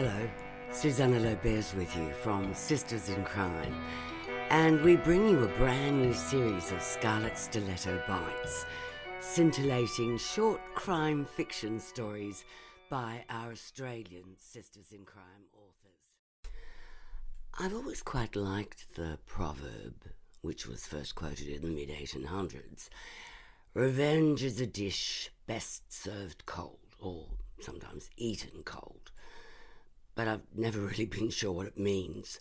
Hello, Susanna Lobez with you from Sisters in Crime, and we bring you a brand new series of Scarlet Stiletto Bites, scintillating short crime fiction stories by our Australian Sisters in Crime authors. I've always quite liked the proverb, which was first quoted in the mid-1800s, "Revenge is a dish best served cold," or sometimes eaten cold. But I've never really been sure what it means.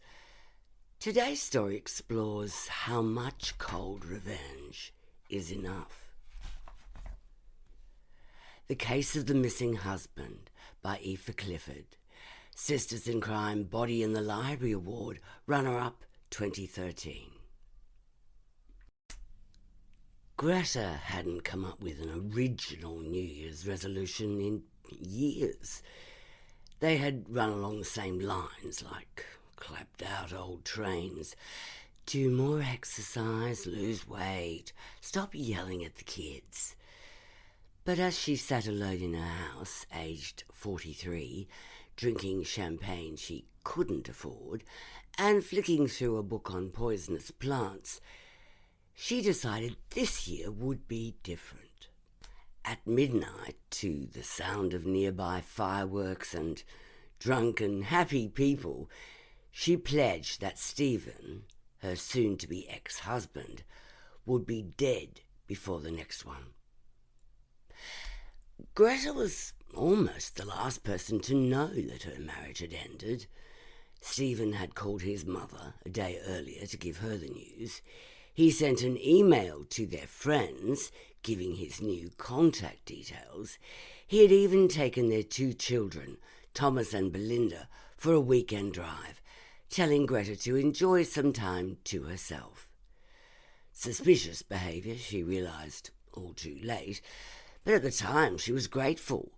Today's story explores how much cold revenge is enough. The Case of the Missing Husband by Aoife Clifford. Sisters in Crime Body in the Library Award, runner-up 2013. Greta hadn't come up with an original New Year's resolution in years. They had run along the same lines, like clapped out old trains. Do more exercise, lose weight, stop yelling at the kids. But as she sat alone in her house, aged 43, drinking champagne she couldn't afford, and flicking through a book on poisonous plants, she decided this year would be different. At midnight, to the sound of nearby fireworks and drunken, happy people, she pledged that Stephen, her soon-to-be ex-husband, would be dead before the next one. Greta was almost the last person to know that her marriage had ended. Stephen had called his mother a day earlier to give her the news. He sent an email to their friends, giving his new contact details. He had even taken their two children, Thomas and Belinda, for a weekend drive, telling Greta to enjoy some time to herself. Suspicious behaviour, she realised all too late, but at the time she was grateful.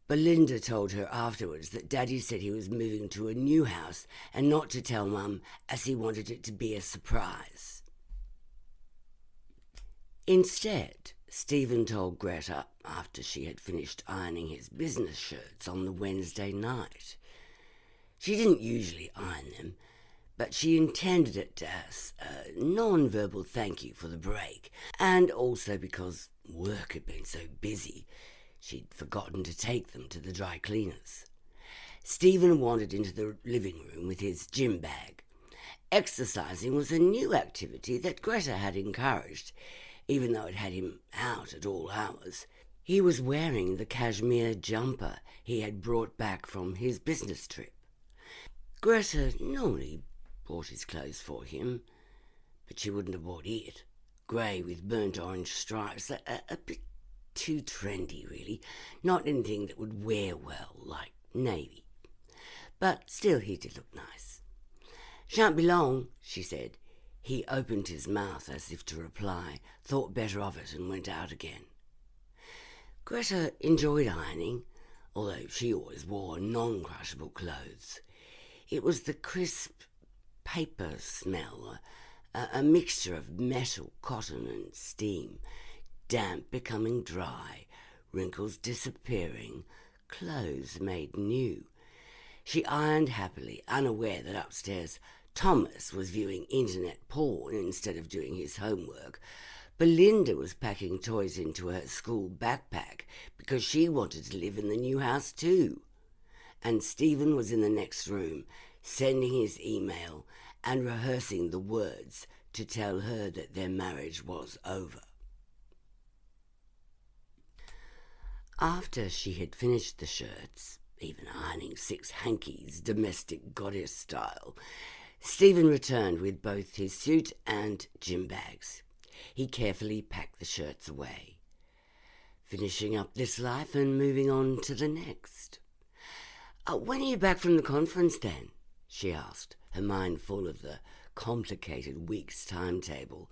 Belinda told her afterwards that Daddy said he was moving to a new house and not to tell Mum, as he wanted it to be a surprise. Instead, Stephen told Greta, after she had finished ironing his business shirts on the Wednesday night. She didn't usually iron them, but she intended it as a non-verbal thank you for the break, and also because work had been so busy, she'd forgotten to take them to the dry cleaners. Stephen wandered into the living room with his gym bag. Exercising was a new activity that Greta had encouraged, even though it had him out at all hours. He was wearing the cashmere jumper he had brought back from his business trip. Greta normally bought his clothes for him, but she wouldn't have bought it. Grey with burnt orange stripes, a bit too trendy really, not anything that would wear well, like navy. But still he did look nice. "Shan't be long," she said. He opened his mouth as if to reply, thought better of it and went out again. Greta enjoyed ironing, although she always wore non-crushable clothes. It was the crisp paper smell, a mixture of metal, cotton and steam, damp becoming dry, wrinkles disappearing, clothes made new. She ironed happily, unaware that upstairs Thomas was viewing internet porn instead of doing his homework. Belinda was packing toys into her school backpack because she wanted to live in the new house too. And Stephen was in the next room, sending his email and rehearsing the words to tell her that their marriage was over. After she had finished the shirts, even ironing 6 hankies domestic goddess style, Stephen returned with both his suit and gym bags. He carefully packed the shirts away, finishing up this life and moving on to the next. "When are you back from the conference then?" she asked, her mind full of the complicated week's timetable,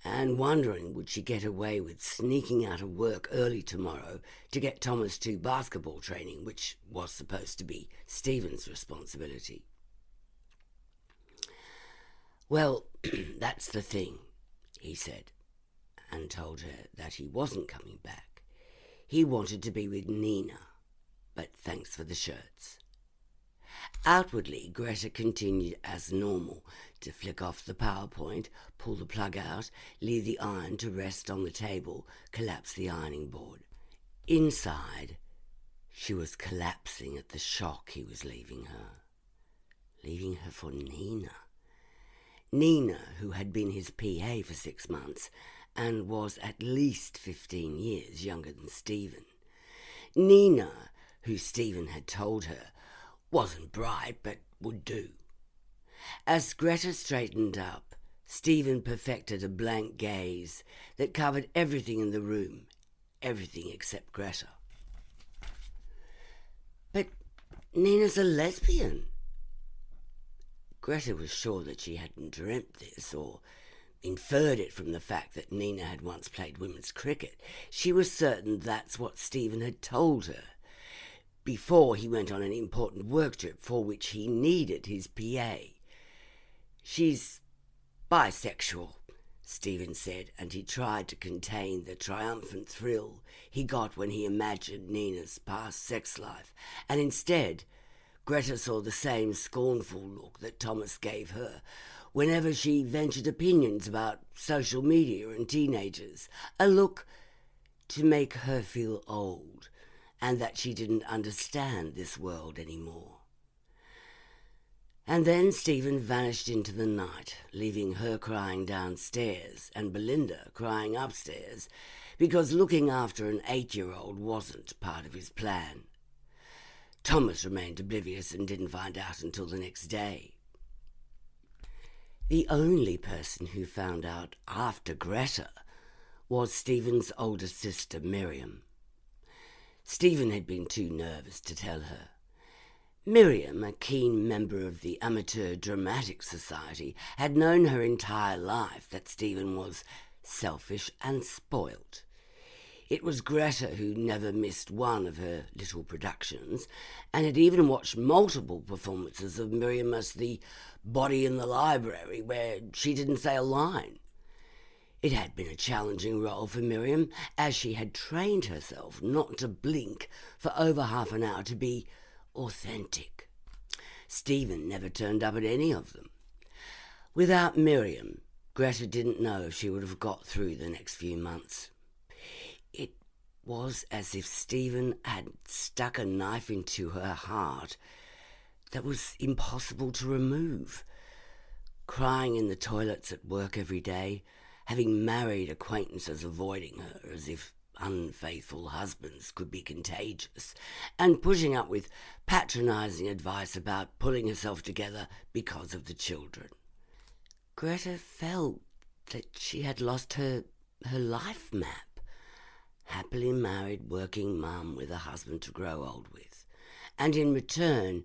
and wondering would she get away with sneaking out of work early tomorrow to get Thomas to basketball training, which was supposed to be Stephen's responsibility. "Well, that's the thing," he said, and told her that he wasn't coming back. He wanted to be with Nina, but thanks for the shirts. Outwardly, Greta continued as normal to flick off the PowerPoint, pull the plug out, leave the iron to rest on the table, collapse the ironing board. Inside, she was collapsing at the shock he was leaving her. Leaving her for Nina. Nina, who had been his PA for 6 months and was at least 15 years younger than Stephen. Nina, who Stephen had told her wasn't bright but would do. As Greta straightened up, Stephen perfected a blank gaze that covered everything in the room, everything except Greta. But Nina's a lesbian. Greta was sure that she hadn't dreamt this or inferred it from the fact that Nina had once played women's cricket. She was certain that's what Stephen had told her before he went on an important work trip for which he needed his PA. She's bisexual, Stephen said, and he tried to contain the triumphant thrill he got when he imagined Nina's past sex life, and instead Greta saw the same scornful look that Thomas gave her whenever she ventured opinions about social media and teenagers, a look to make her feel old and that she didn't understand this world anymore. And then Stephen vanished into the night, leaving her crying downstairs and Belinda crying upstairs because looking after an 8-year-old wasn't part of his plan. Thomas remained oblivious and didn't find out until the next day. The only person who found out after Greta was Stephen's older sister, Miriam. Stephen had been too nervous to tell her. Miriam, a keen member of the Amateur Dramatic Society, had known her entire life that Stephen was selfish and spoilt. It was Greta who never missed one of her little productions and had even watched multiple performances of Miriam as the body in the library where she didn't say a line. It had been a challenging role for Miriam, as she had trained herself not to blink for over half an hour to be authentic. Stephen never turned up at any of them. Without Miriam, Greta didn't know if she would have got through the next few months. It was as if Stephen had stuck a knife into her heart that was impossible to remove. Crying in the toilets at work every day, having married acquaintances avoiding her as if unfaithful husbands could be contagious, and putting up with patronising advice about pulling herself together because of the children. Greta felt that she had lost her life map. Happily married working mum with a husband to grow old with, and in return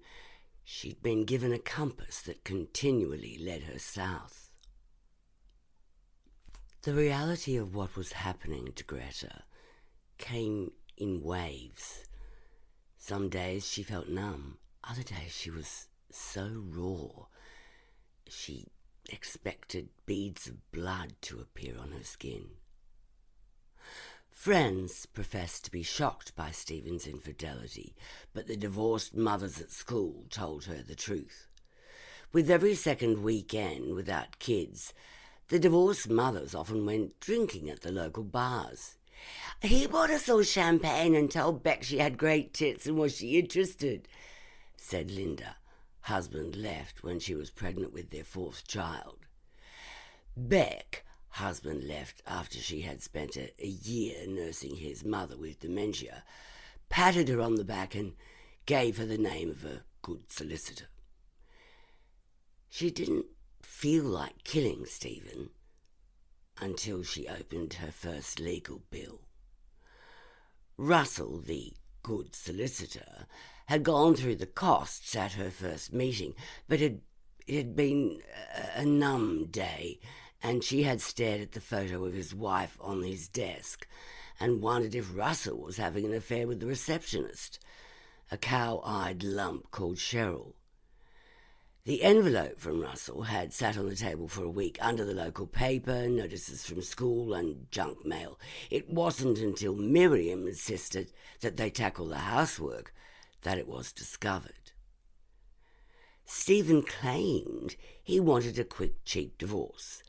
she'd been given a compass that continually led her south. The reality of what was happening to Greta came in waves. Some days she felt numb, other days she was so raw. She expected beads of blood to appear on her skin. Friends professed to be shocked by Stephen's infidelity, but the divorced mothers at school told her the truth. With every second weekend without kids, the divorced mothers often went drinking at the local bars. "He bought us all champagne and told Beck she had great tits and was she interested," said Linda. Husband left when she was pregnant with their 4th child. Beck, husband left after she had spent a year nursing his mother with dementia, patted her on the back and gave her the name of a good solicitor. She didn't feel like killing Stephen until she opened her first legal bill. Russell, the good solicitor, had gone through the costs at her first meeting, but it had been a numb day, and she had stared at the photo of his wife on his desk and wondered if Russell was having an affair with the receptionist, a cow-eyed lump called Cheryl. The envelope from Russell had sat on the table for a week under the local paper, notices from school and junk mail. It wasn't until Miriam insisted that they tackle the housework that it was discovered. Stephen claimed he wanted a quick, cheap divorce.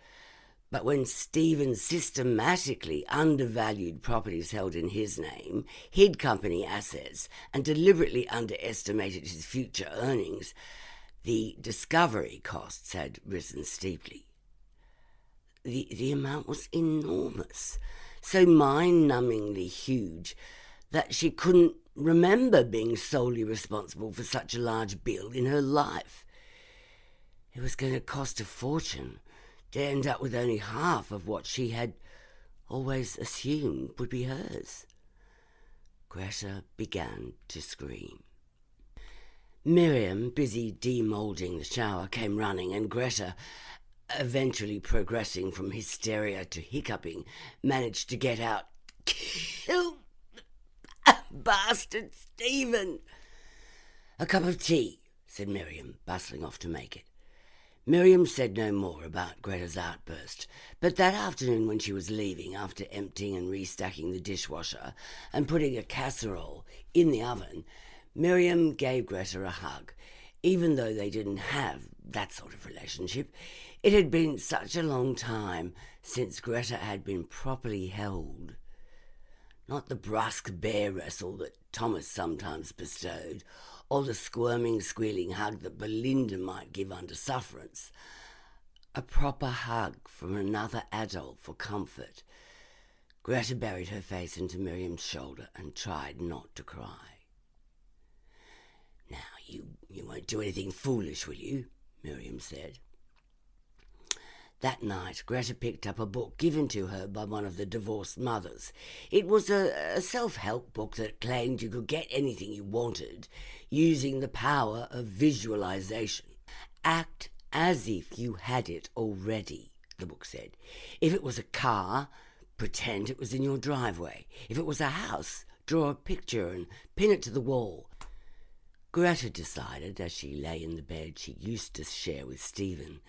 But when Stephen systematically undervalued properties held in his name, hid company assets, and deliberately underestimated his future earnings, the discovery costs had risen steeply. The amount was enormous, so mind-numbingly huge that she couldn't remember being solely responsible for such a large bill in her life. It was going to cost a fortune to end up with only half of what she had always assumed would be hers. Greta began to scream. Miriam, busy demoulding the shower, came running, and Greta, eventually progressing from hysteria to hiccuping, managed to get out, "Kill bastard Stephen!" "A cup of tea," said Miriam, bustling off to make it. Miriam said no more about Greta's outburst, but that afternoon when she was leaving, after emptying and restacking the dishwasher and putting a casserole in the oven, Miriam gave Greta a hug. Even though they didn't have that sort of relationship, it had been such a long time since Greta had been properly held. Not the brusque bear wrestle that Thomas sometimes bestowed, or the squirming, squealing hug that Belinda might give under sufferance. A proper hug from another adult for comfort. Greta buried her face into Miriam's shoulder and tried not to cry. "Now, you won't do anything foolish, will you?" Miriam said. That night, Greta picked up a book given to her by one of the divorced mothers. It was a self-help book that claimed you could get anything you wanted using the power of visualization. "Act as if you had it already," the book said. "If it was a car, pretend it was in your driveway. If it was a house, draw a picture and pin it to the wall." Greta decided, as she lay in the bed she used to share with Stephen,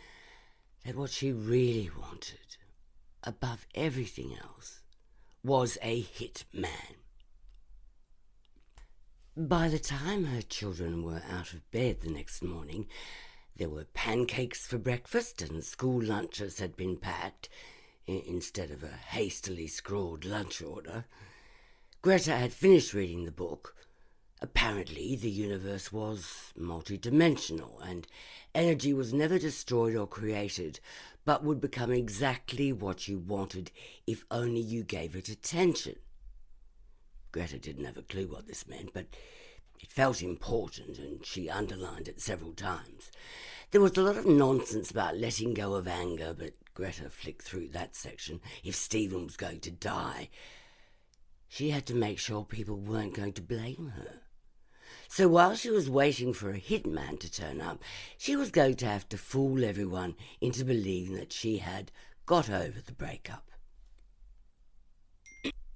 that what she really wanted, above everything else, was a hit man. By the time her children were out of bed the next morning, there were pancakes for breakfast and school lunches had been packed, instead of a hastily scrawled lunch order. Greta had finished reading the book. Apparently, the universe was multidimensional, and energy was never destroyed or created, but would become exactly what you wanted if only you gave it attention. Greta didn't have a clue what this meant, but it felt important, and she underlined it several times. There was a lot of nonsense about letting go of anger, but Greta flicked through that section. If Stephen was going to die, she had to make sure people weren't going to blame her. So while she was waiting for a hitman to turn up, she was going to have to fool everyone into believing that she had got over the breakup.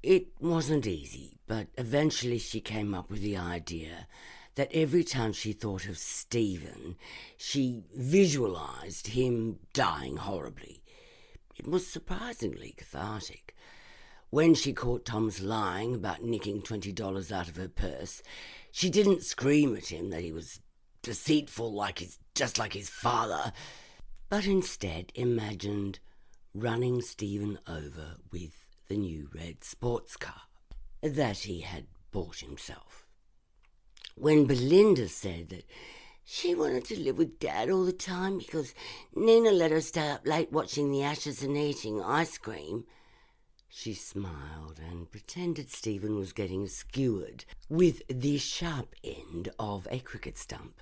It wasn't easy, but eventually she came up with the idea that every time she thought of Stephen, she visualized him dying horribly. It was surprisingly cathartic. When she caught Thomas lying about nicking $20 out of her purse, she didn't scream at him that he was deceitful just like his father, but instead imagined running Stephen over with the new red sports car that he had bought himself. When Belinda said that she wanted to live with Dad all the time because Nina let her stay up late watching the Ashes and eating ice cream, she smiled and pretended Stephen was getting skewered with the sharp end of a cricket stump.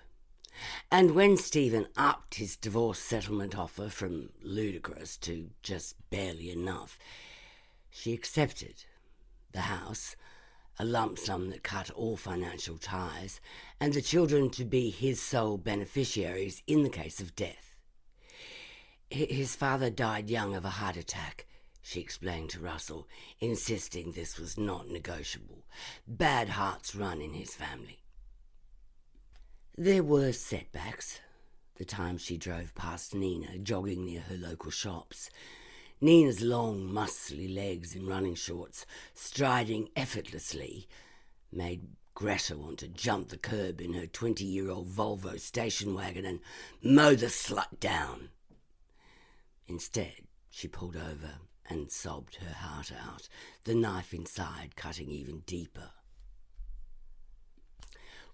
And when Stephen upped his divorce settlement offer from ludicrous to just barely enough, she accepted the house, a lump sum that cut all financial ties, and the children to be his sole beneficiaries in the case of death. His father died young of a heart attack, she explained to Russell, insisting this was not negotiable. Bad hearts run in his family. There were setbacks. The time she drove past Nina, jogging near her local shops. Nina's long, muscly legs in running shorts, striding effortlessly, made Greta wanted to jump the curb in her 20-year-old Volvo station wagon and mow the slut down. Instead, she pulled over and sobbed her heart out, the knife inside cutting even deeper.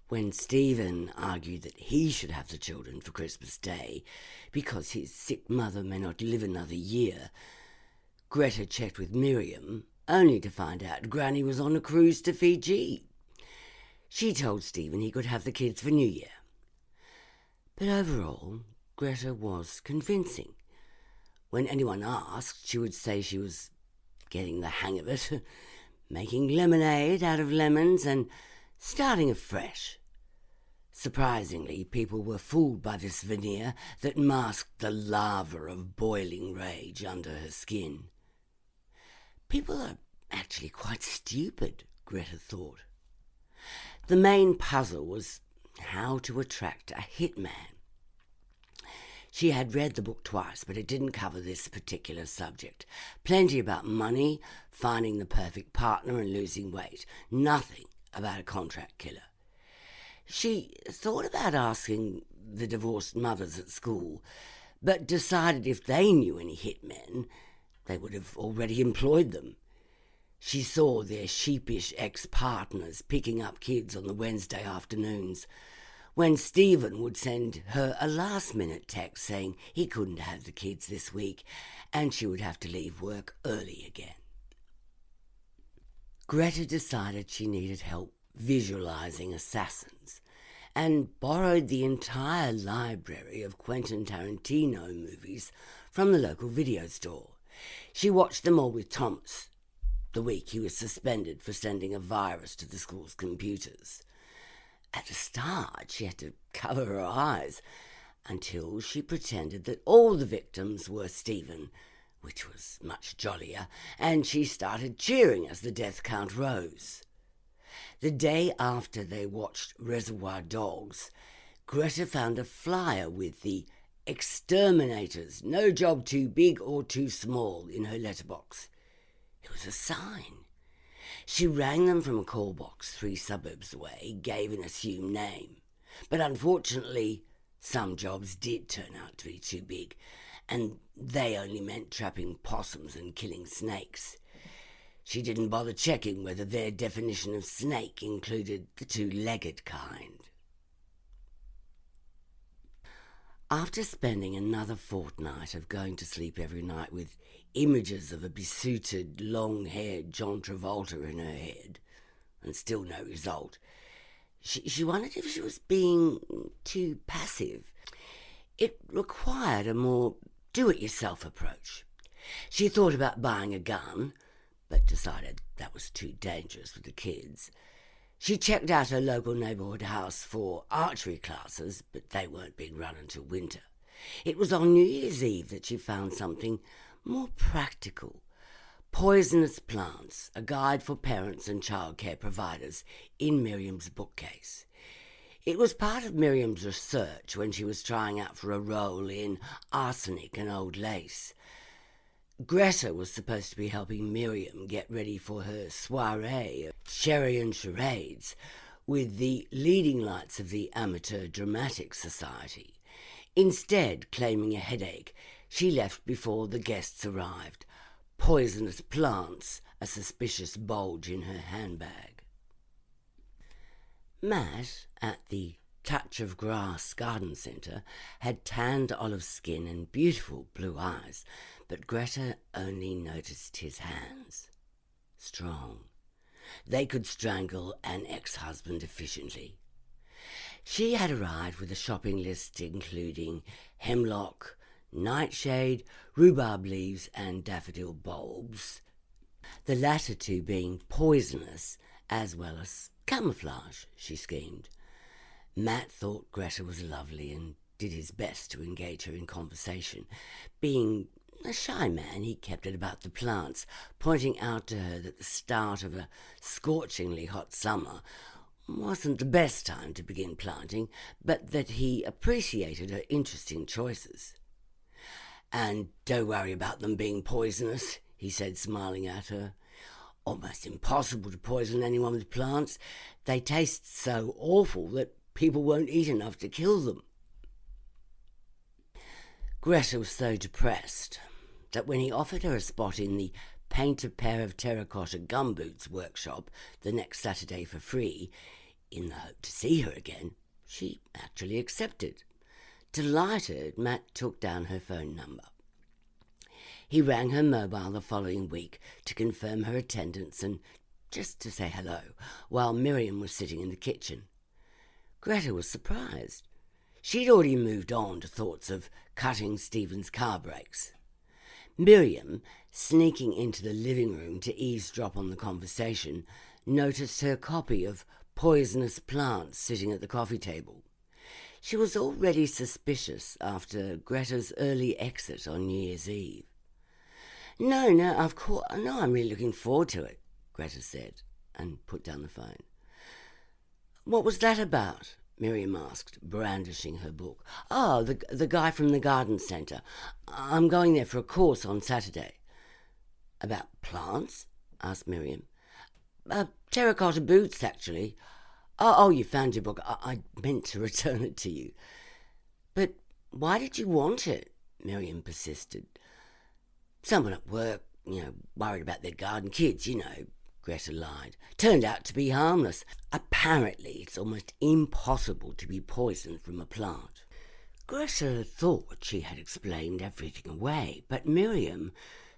When Stephen argued that he should have the children for Christmas Day because his sick mother may not live another year, Greta checked with Miriam, only to find out Granny was on a cruise to Fiji. She told Stephen he could have the kids for New Year. But overall, Greta was convincing. When anyone asked, she would say she was getting the hang of it, making lemonade out of lemons and starting afresh. Surprisingly, people were fooled by this veneer that masked the lava of boiling rage under her skin. People are actually quite stupid, Greta thought. The main puzzle was how to attract a hitman. She had read the book twice, but it didn't cover this particular subject. Plenty about money, finding the perfect partner and losing weight. Nothing about a contract killer. She thought about asking the divorced mothers at school, but decided if they knew any hitmen, they would have already employed them. She saw their sheepish ex-partners picking up kids on the Wednesday afternoons, when Stephen would send her a last-minute text saying he couldn't have the kids this week and she would have to leave work early again. Greta decided she needed help visualizing assassins and borrowed the entire library of Quentin Tarantino movies from the local video store. She watched them all with Thomas, the week he was suspended for sending a virus to the school's computers. At the start, she had to cover her eyes until she pretended that all the victims were Stephen, which was much jollier, and she started cheering as the death count rose. The day after they watched Reservoir Dogs, Greta found a flyer with the "Exterminators, no job too big or too small" in her letterbox. It was a sign. She rang them from a call box 3 suburbs away, gave an assumed name. But unfortunately, some jobs did turn out to be too big, and they only meant trapping possums and killing snakes. She didn't bother checking whether their definition of snake included the 2-legged kind. After spending another fortnight of going to sleep every night with images of a besuited, long-haired John Travolta in her head, and still no result, she wondered if she was being too passive. It required a more do-it-yourself approach. She thought about buying a gun, but decided that was too dangerous with the kids. She checked out her local neighbourhood house for archery classes, but they weren't being run until winter. It was on New Year's Eve that she found something more practical. Poisonous Plants, a guide for parents and childcare providers, in Miriam's bookcase. It was part of Miriam's research when she was trying out for a role in Arsenic and Old Lace. Greta was supposed to be helping Miriam get ready for her soiree of sherry and charades with the leading lights of the Amateur Dramatic Society. Instead, claiming a headache, she left before the guests arrived. Poisonous Plants, a suspicious bulge in her handbag. Matt, at the Touch of Grass Garden Centre, had tanned olive skin and beautiful blue eyes, but Greta only noticed his hands. Strong. They could strangle an ex-husband efficiently. She had arrived with a shopping list including hemlock, nightshade, rhubarb leaves and daffodil bulbs, the latter 2 being poisonous as well as camouflage, she schemed. Matt thought Greta was lovely and did his best to engage her in conversation. Being a shy man, he kept it about the plants, pointing out to her that the start of a scorchingly hot summer wasn't the best time to begin planting, but that he appreciated her interesting choices. "And don't worry about them being poisonous," he said, smiling at her. almost impossible to poison anyone with plants. They taste so awful that people won't eat enough to kill them. Greta was so depressed that when he offered her a spot in the Paint a Pair of Terracotta Gumboots workshop the next Saturday for free, in the hope to see her again, she actually accepted. Delighted, Matt took down her phone number. He rang her mobile the following week to confirm her attendance and just to say hello, while Miriam was sitting in the kitchen. Greta was surprised. She'd already moved on to thoughts of cutting Stephen's car brakes. Miriam, sneaking into the living room to eavesdrop on the conversation, noticed her copy of Poisonous Plants sitting at the coffee table. She was already suspicious after Greta's early exit on New Year's Eve. No, of course, no, I'm really looking forward to it, Greta said, and put down the phone. What was that about? Miriam asked, brandishing her book. Oh, the guy from the garden centre. I'm going there for a course on Saturday. About plants? Asked Miriam. Terracotta boots, actually. Oh, you found your book. I meant to return it to you. But why did you want it? Miriam persisted. Someone at work, worried about their garden. Kids, Greta lied. Turned out to be harmless. Apparently, it's almost impossible to be poisoned from a plant. Greta thought she had explained everything away, but Miriam,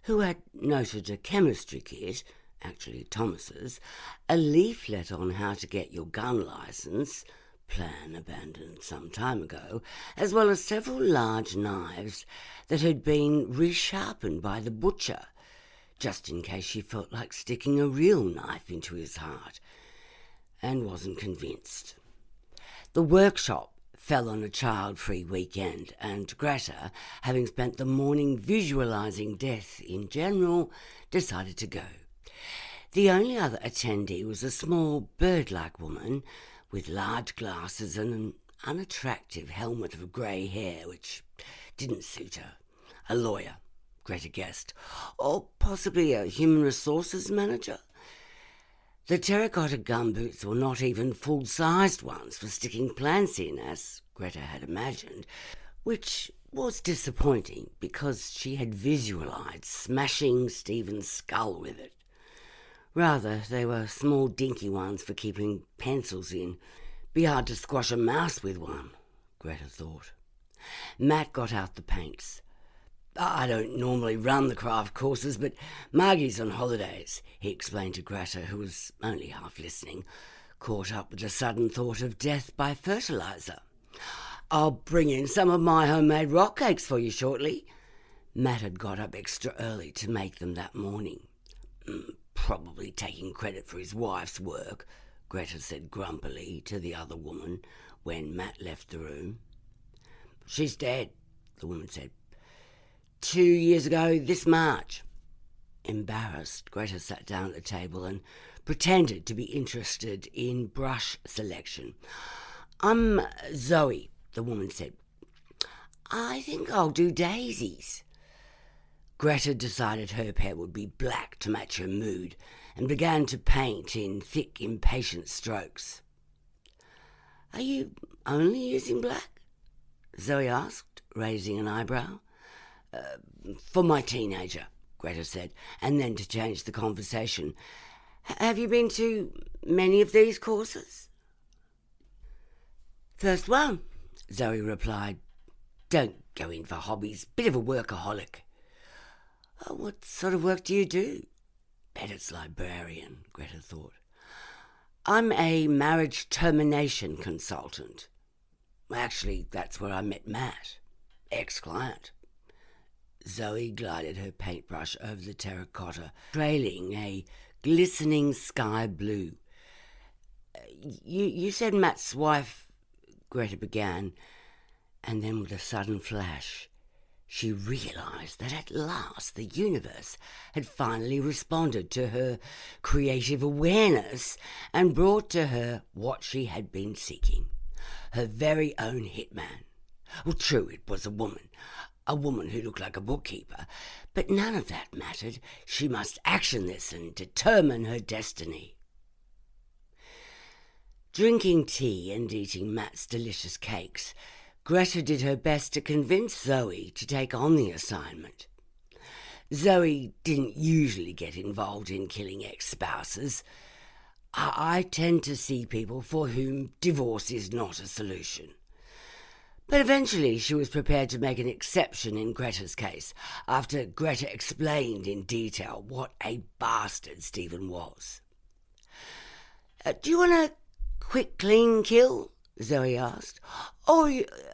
who had noted a chemistry kit, actually Thomas's, a leaflet on how to get your gun licence, plan abandoned some time ago, as well as several large knives that had been resharpened by the butcher, just in case she felt like sticking a real knife into his heart, and wasn't convinced. The workshop fell on a child-free weekend, and Greta, having spent the morning visualising death in general, decided to go. The only other attendee was a small bird-like woman with large glasses and an unattractive helmet of grey hair, which didn't suit her. A lawyer, Greta guessed, or possibly a human resources manager. The terracotta gumboots were not even full-sized ones for sticking plants in, as Greta had imagined, which was disappointing because she had visualised smashing Stephen's skull with it. Rather, they were small dinky ones for keeping pencils in. Be hard to squash a mouse with one, Greta thought. Matt got out the paints. I don't normally run the craft courses, but Margie's on holidays, he explained to Greta, who was only half listening, caught up with the sudden thought of death by fertiliser. I'll bring in some of my homemade rock cakes for you shortly. Matt had got up extra early to make them that morning. Probably taking credit for his wife's work, Greta said grumpily to the other woman when Matt left the room. She's dead, the woman said. 2 years ago this March. Embarrassed, Greta sat down at the table and pretended to be interested in brush selection. I'm Zoe, the woman said. I think I'll do daisies. Greta decided her hair would be black to match her mood and began to paint in thick, impatient strokes. Are you only using black? Zoe asked, raising an eyebrow. For my teenager, Greta said, and then to change the conversation. Have you been to many of these courses? First one, Zoe replied. Don't go in for hobbies, bit of a workaholic. Oh, what sort of work do you do? Bet it's librarian, Greta thought. I'm a marriage termination consultant. Actually, that's where I met Matt, ex-client. Zoe glided her paintbrush over the terracotta, trailing a glistening sky blue. You said Matt's wife, Greta began, and then with a sudden flash, she realised that at last the universe had finally responded to her creative awareness and brought to her what she had been seeking, her very own hitman. Well, true, it was a woman. a woman who looked like a bookkeeper, but none of that mattered. She must action this and determine her destiny. Drinking tea and eating Matt's delicious cakes, Greta did her best to convince Zoe to take on the assignment. Zoe didn't usually get involved in killing ex-spouses. I tend to see people for whom divorce is not a solution. But eventually she was prepared to make an exception in Greta's case, after Greta explained in detail what a bastard Stephen was. Do you want a quick, clean kill? Zoe asked. Or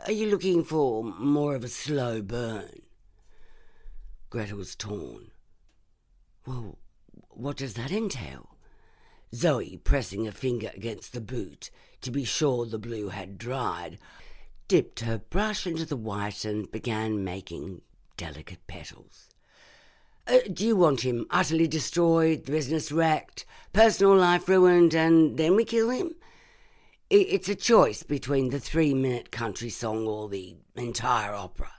are you looking for more of a slow burn? Greta was torn. Well, what does that entail? Zoe, pressing a finger against the boot to be sure the blue had dried, dipped her brush into the white and began making delicate petals. Do you want him utterly destroyed, the business wrecked, personal life ruined, and then we kill him? It's a choice between the 3-minute country song or the entire opera.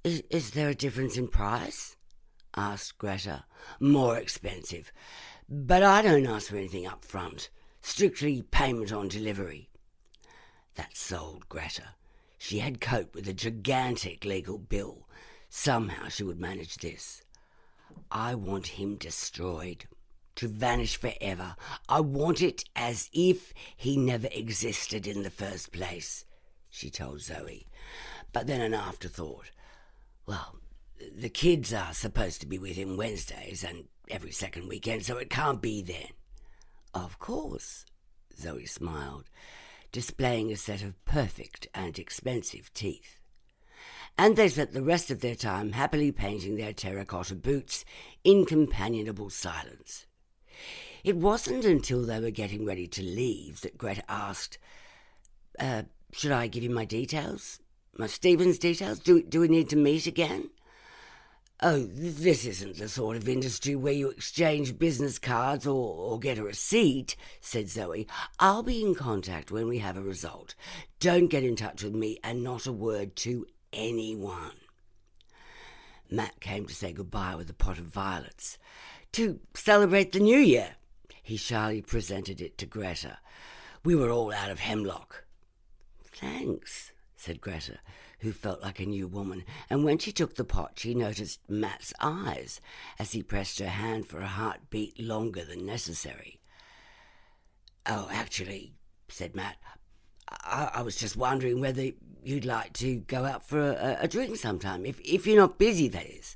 Is there a difference in price? Asked Greta. More expensive. But I don't ask for anything up front. Strictly payment on delivery. That sold Greta. She had coped with a gigantic legal bill. Somehow she would manage this. I want him destroyed. To vanish forever. I want it as if he never existed in the first place, she told Zoe. But then an afterthought. Well, the kids are supposed to be with him Wednesdays and every second weekend, so it can't be then. Of course, Zoe smiled, displaying a set of perfect and expensive teeth. And they spent the rest of their time happily painting their terracotta boots in companionable silence. It wasn't until they were getting ready to leave that Greta asked, should I give you my details? My Stephen's details? Do we need to meet again? Oh, this isn't the sort of industry where you exchange business cards or get a receipt, said Zoe. I'll be in contact when we have a result. Don't get in touch with me, and not a word to anyone. Matt came to say goodbye with a pot of violets. To celebrate the new year. He shyly presented it to Greta. We were all out of hemlock. Thanks, said Greta, who felt like a new woman, and when she took the pot she noticed Matt's eyes as he pressed her hand for a heartbeat longer than necessary. Oh, actually, said Matt, I was just wondering whether you'd like to go out for a drink sometime, if you're not busy, that is.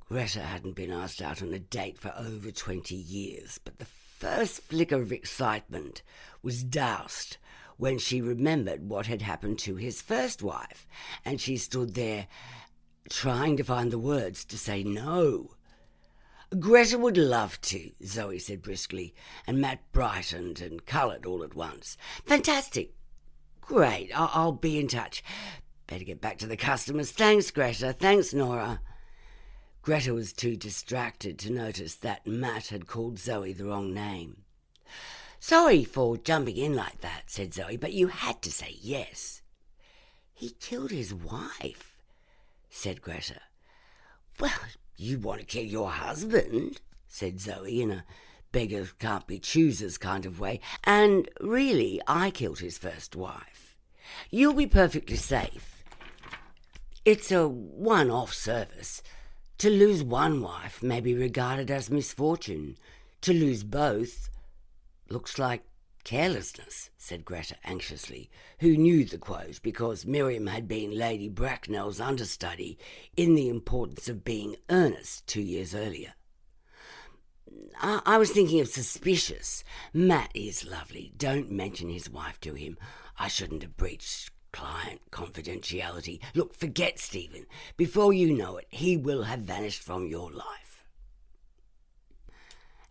Greta hadn't been asked out on a date for over 20 years, but the first flicker of excitement was doused when she remembered what had happened to his first wife, and she stood there trying to find the words to say no. Greta would love to, Zoe said briskly, and Matt brightened and coloured all at once. Fantastic. Great, I'll be in touch. Better get back to the customers. Thanks, Greta. Thanks, Nora. Greta was too distracted to notice that Matt had called Zoe the wrong name. Sorry for jumping in like that, said Zoe, but you had to say yes. He killed his wife, said Greta. Well, you want to kill your husband, said Zoe in a beggars can't be choosers kind of way, and really I killed his first wife. You'll be perfectly safe. It's a one-off service. To lose one wife may be regarded as misfortune. To lose both looks like carelessness, said Greta anxiously, who knew the quote because Miriam had been Lady Bracknell's understudy in The Importance of Being Earnest 2 years earlier. I was thinking of suspicious. Matt is lovely. Don't mention his wife to him. I shouldn't have breached client confidentiality. Look, forget Stephen. Before you know it, he will have vanished from your life.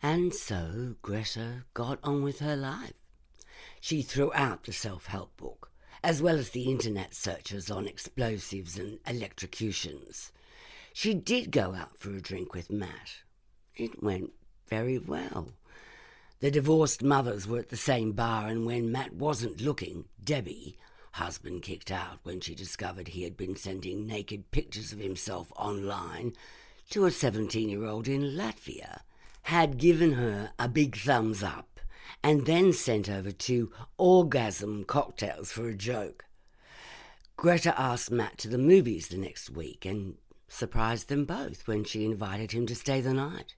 And so Greta got on with her life. She threw out the self-help book, as well as the internet searches on explosives and electrocutions. She did go out for a drink with Matt. It went very well. The divorced mothers were at the same bar, and when Matt wasn't looking, Debbie, husband kicked out when she discovered he had been sending naked pictures of himself online to a 17-year-old in Latvia, had given her a big thumbs up and then sent over 2 orgasm cocktails for a joke. Greta asked Matt to the movies the next week and surprised them both when she invited him to stay the night.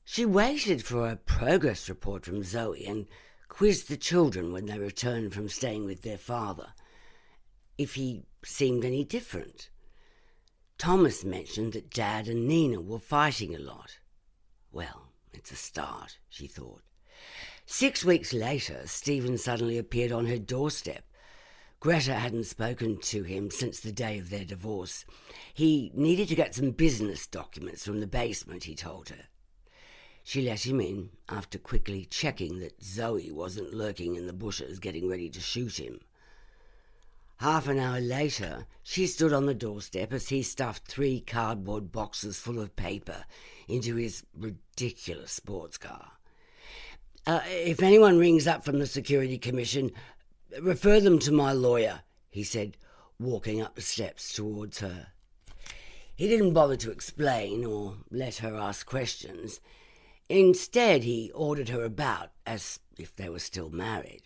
She waited for a progress report from Zoe and quizzed the children when they returned from staying with their father, if he seemed any different. Thomas mentioned that Dad and Nina were fighting a lot. Well, it's a start, she thought. 6 weeks later, Stephen suddenly appeared on her doorstep. Greta hadn't spoken to him since the day of their divorce. He needed to get some business documents from the basement, he told her. She let him in after quickly checking that Zoe wasn't lurking in the bushes getting ready to shoot him. Half an hour later, she stood on the doorstep as he stuffed 3 cardboard boxes full of paper into his ridiculous sports car. If anyone rings up from the Security Commission, refer them to my lawyer, he said, walking up the steps towards her. He didn't bother to explain or let her ask questions. Instead, he ordered her about as if they were still married.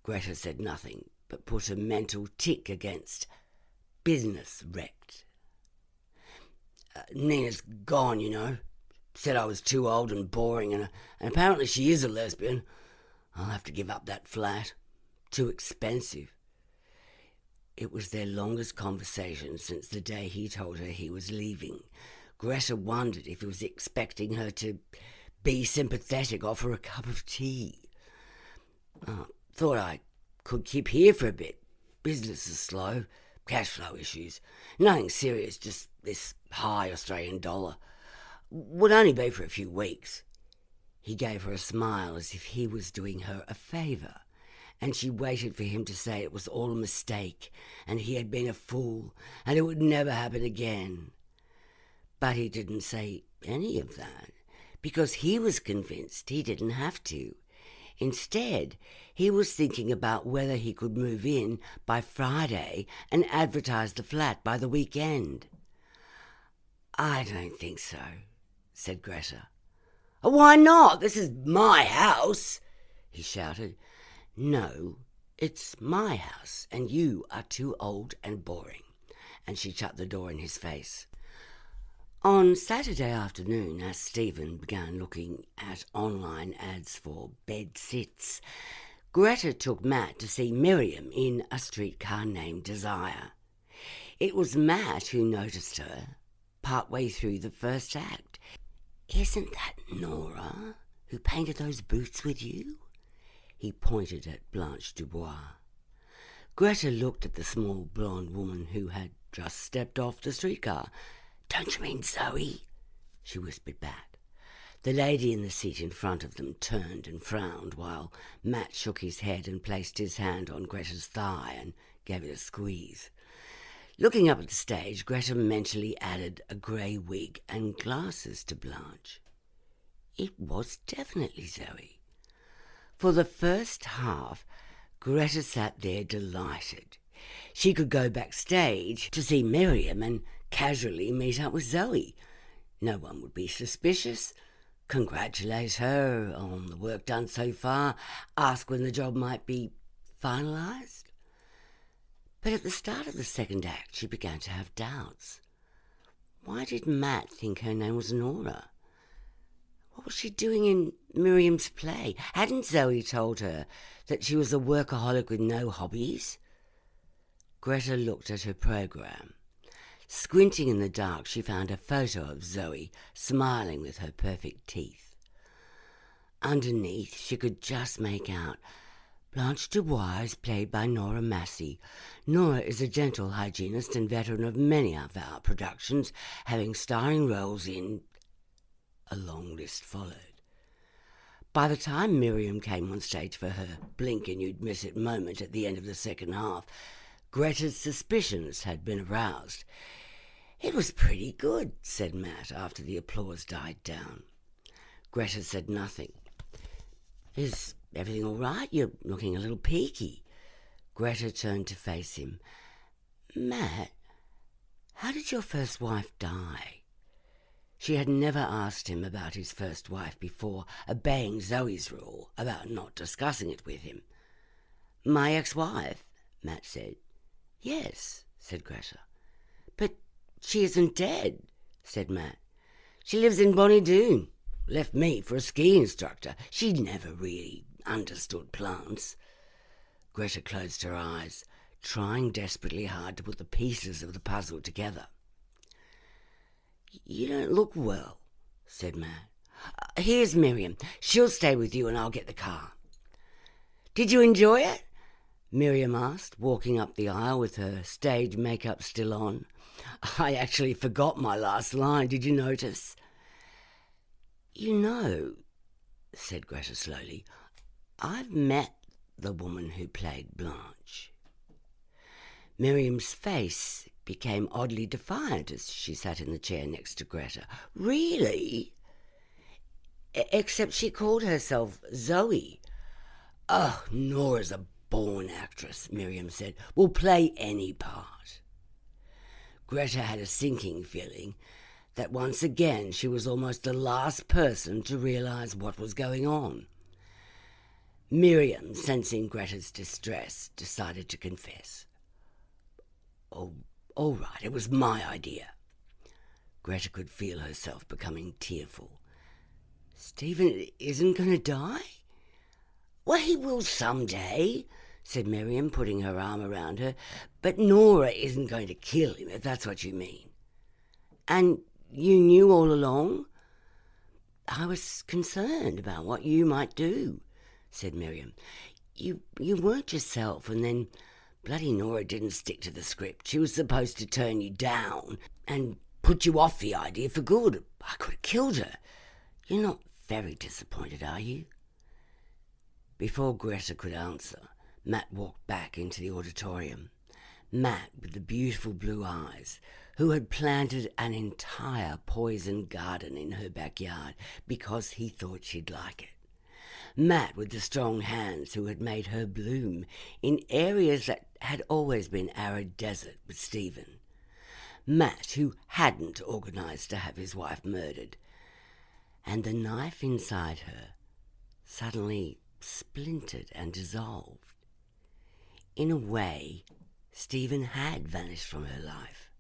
Greta said nothing, but put a mental tick against business wrecked. Nina's gone, you know. Said I was too old and boring, and apparently she is a lesbian. I'll have to give up that flat. Too expensive. It was their longest conversation since the day he told her he was leaving. Greta wondered if he was expecting her to be sympathetic, offer a cup of tea. Thought I could keep here for a bit. Business is slow, cash flow issues. Nothing serious, just this high Australian dollar. Would only be for a few weeks. He gave her a smile as if he was doing her a favour, and she waited for him to say it was all a mistake and he had been a fool and it would never happen again. But he didn't say any of that because he was convinced he didn't have to. Instead, he was thinking about whether he could move in by Friday and advertise the flat by the weekend. I don't think so, said Greta. Why not? This is my house, he shouted. No, it's my house, and you are too old and boring. And she shut the door in his face. On Saturday afternoon, as Stephen began looking at online ads for bed sits, Greta took Matt to see Miriam in a streetcar named Desire. It was Matt who noticed her partway through the first act. Isn't that Nora who painted those boots with you? He pointed at Blanche Dubois. Greta looked at the small blonde woman who had just stepped off the streetcar. Don't you mean Zoe? She whispered back. The lady in the seat in front of them turned and frowned while Matt shook his head and placed his hand on Greta's thigh and gave it a squeeze. Looking up at the stage, Greta mentally added a grey wig and glasses to Blanche. It was definitely Zoe. For the first half, Greta sat there delighted. She could go backstage to see Miriam and casually meet up with Zoe. No one would be suspicious. Congratulate her on the work done so far. Ask when the job might be finalised. But at the start of the second act, she began to have doubts. Why did Matt think her name was Nora? What was she doing in Miriam's play? Hadn't Zoe told her that she was a workaholic with no hobbies? Greta looked at her programme. Squinting in the dark, she found a photo of Zoe smiling with her perfect teeth. Underneath, she could just make out Blanche Dubois is played by Nora Massey. Nora is a dental hygienist and veteran of many of our productions, having starring roles in... A long list followed. By the time Miriam came on stage for her blink and you'd miss it moment at the end of the second half, Greta's suspicions had been aroused. It was pretty good, said Matt after the applause died down. Greta said nothing. Is everything all right? You're looking a little peaky. Greta turned to face him. "Matt, how did your first wife die?" She had never asked him about his first wife before, obeying Zoe's rule about not discussing it with him. "My ex-wife," Matt said. "Yes," said Greta. "But she isn't dead," said Matt. "She lives in Bonnie Doon. Left me for a ski instructor. She never really understood plants." Greta closed her eyes, trying desperately hard to put the pieces of the puzzle together. "You don't look well," said Matt. "Here's Miriam. She'll stay with you and I'll get the car." "Did you enjoy it?" Miriam asked, walking up the aisle with her stage makeup still on. "I actually forgot my last line. Did you notice?" "You know," said Greta slowly, "I've met the woman who played Blanche." Miriam's face became oddly defiant as she sat in the chair next to Greta. "Really?" "Except she called herself Zoe." "Oh, Nora's a born actress," Miriam said. "Will play any part." Greta had a sinking feeling that once again she was almost the last person to realise what was going on. Miriam, sensing Greta's distress, decided to confess. "Oh, all right, it was my idea." Greta could feel herself becoming tearful. "Stephen isn't going to die?" "Well, he will someday," said Miriam, putting her arm around her. "But Nora isn't going to kill him, if that's what you mean." "And you knew all along?" "I was concerned about what you might do," said Miriam. You weren't yourself, and then bloody Nora didn't stick to the script. She was supposed to turn you down and put you off the idea for good. I could have killed her. You're not very disappointed, are you?" Before Greta could answer, Matt walked back into the auditorium. Matt, with the beautiful blue eyes, who had planted an entire poison garden in her backyard because he thought she'd like it. Matt, with the strong hands, who had made her bloom in areas that had always been arid desert with Stephen. Matt, who hadn't organised to have his wife murdered. And the knife inside her suddenly splintered and dissolved. In a way, Stephen had vanished from her life.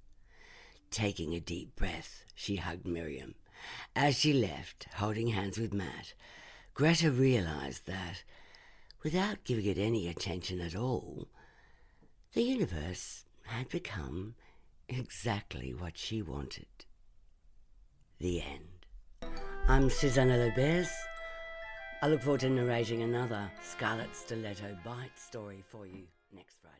Taking a deep breath, she hugged Miriam. As she left, holding hands with Matt, Greta realised that, without giving it any attention at all, the universe had become exactly what she wanted. The end. I'm Susanna Lobez. I look forward to narrating another Scarlet Stiletto Bite story for you next Friday.